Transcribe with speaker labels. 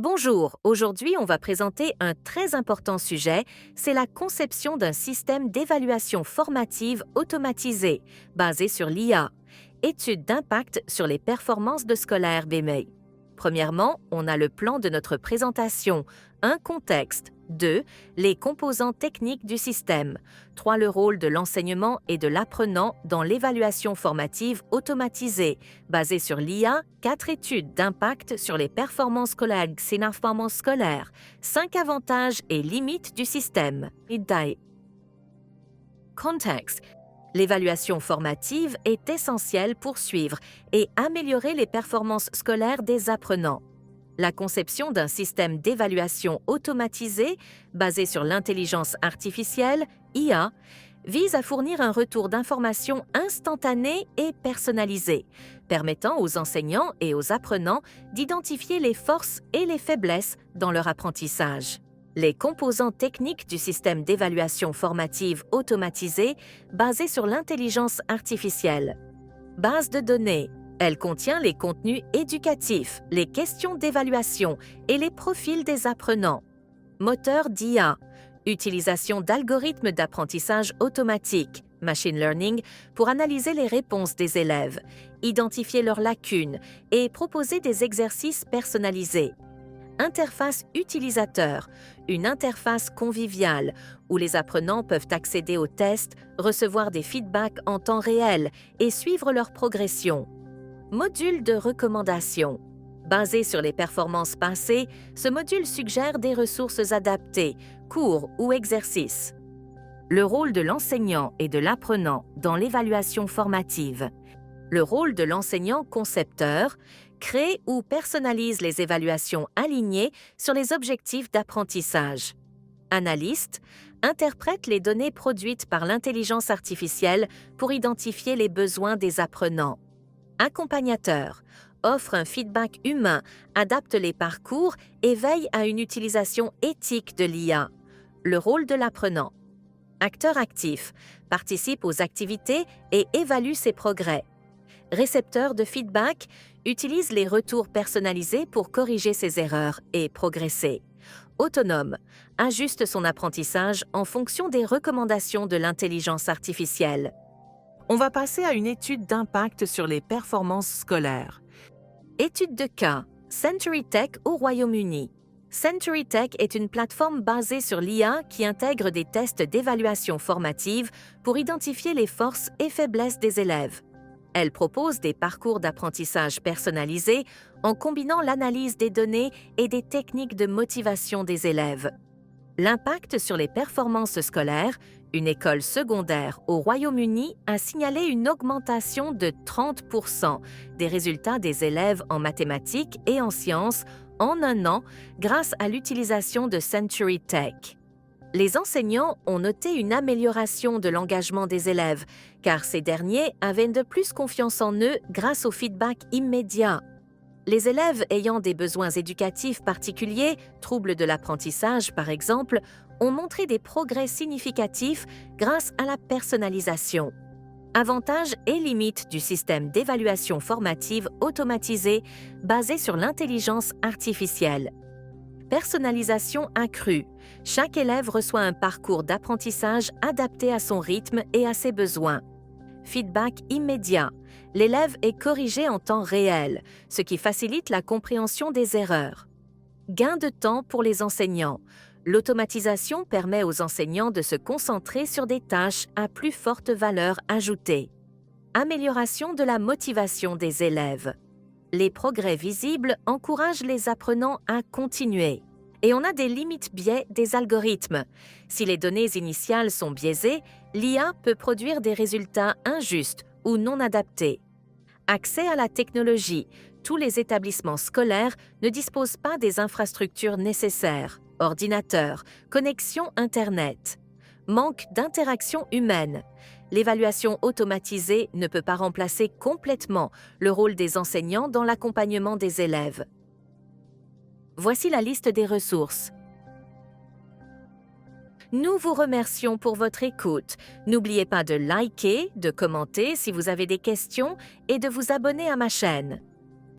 Speaker 1: Bonjour, aujourd'hui on va présenter un très important sujet, c'est la conception d'un système d'évaluation formative automatisé, basé sur l'IA. Étude d'impact sur les performances de scolaires BMEI. Premièrement, on a le plan de notre présentation, un contexte, 2. Les composants techniques du système, 3. Le rôle de l'enseignement et de l'apprenant dans l'évaluation formative automatisée, basée sur l'IA, 4 études d'impact sur les performances scolaires, 5 avantages et limites du système. Contexte. L'évaluation formative est essentielle pour suivre et améliorer les performances scolaires des apprenants. La conception d'un système d'évaluation automatisé, basé sur l'intelligence artificielle, IA, vise à fournir un retour d'information instantané et personnalisé, permettant aux enseignants et aux apprenants d'identifier les forces et les faiblesses dans leur apprentissage. Les composants techniques du système d'évaluation formative automatisé basé sur l'intelligence artificielle. Base de données. Elle contient les contenus éducatifs, les questions d'évaluation et les profils des apprenants. Moteur d'IA. Utilisation d'algorithmes d'apprentissage automatique, machine learning, pour analyser les réponses des élèves, identifier leurs lacunes et proposer des exercices personnalisés. Interface utilisateur, une interface conviviale où les apprenants peuvent accéder aux tests, recevoir des feedbacks en temps réel et suivre leur progression. Module de recommandation. Basé sur les performances passées, ce module suggère des ressources adaptées, cours ou exercices. Le rôle de l'enseignant et de l'apprenant dans l'évaluation formative. Le rôle de l'enseignant concepteur crée ou personnalise les évaluations alignées sur les objectifs d'apprentissage. Analyste interprète les données produites par l'intelligence artificielle pour identifier les besoins des apprenants. Accompagnateur offre un feedback humain, adapte les parcours et veille à une utilisation éthique de l'IA. Le rôle de l'apprenant. Acteur actif participe aux activités et évalue ses progrès. Récepteur de feedback utilise les retours personnalisés pour corriger ses erreurs et progresser. Autonome ajuste son apprentissage en fonction des recommandations de l'intelligence artificielle.
Speaker 2: On va passer à une étude d'impact sur les performances scolaires.
Speaker 1: Étude de cas, Century Tech au Royaume-Uni. Century Tech est une plateforme basée sur l'IA qui intègre des tests d'évaluation formative pour identifier les forces et faiblesses des élèves. Elle propose des parcours d'apprentissage personnalisés en combinant l'analyse des données et des techniques de motivation des élèves. L'impact sur les performances scolaires, une école secondaire au Royaume-Uni a signalé une augmentation de 30% des résultats des élèves en mathématiques et en sciences en un an grâce à l'utilisation de Century Tech. Les enseignants ont noté une amélioration de l'engagement des élèves, car ces derniers avaient de plus confiance en eux grâce au feedback immédiat. Les élèves ayant des besoins éducatifs particuliers, troubles de l'apprentissage par exemple, ont montré des progrès significatifs grâce à la personnalisation. Avantages et limites du système d'évaluation formative automatisé basé sur l'intelligence artificielle. Personnalisation accrue. Chaque élève reçoit un parcours d'apprentissage adapté à son rythme et à ses besoins. Feedback immédiat. L'élève est corrigé en temps réel, ce qui facilite la compréhension des erreurs. Gain de temps pour les enseignants. L'automatisation permet aux enseignants de se concentrer sur des tâches à plus forte valeur ajoutée. Amélioration de la motivation des élèves. Les progrès visibles encouragent les apprenants à continuer. Et on a des limites biais des algorithmes. Si les données initiales sont biaisées, l'IA peut produire des résultats injustes ou non adaptés. Accès à la technologie. Tous les établissements scolaires ne disposent pas des infrastructures nécessaires. Ordinateur, connexion Internet. Manque d'interaction humaine. L'évaluation automatisée ne peut pas remplacer complètement le rôle des enseignants dans l'accompagnement des élèves. Voici la liste des ressources. Nous vous remercions pour votre écoute. N'oubliez pas de liker, de commenter si vous avez des questions et de vous abonner à ma chaîne.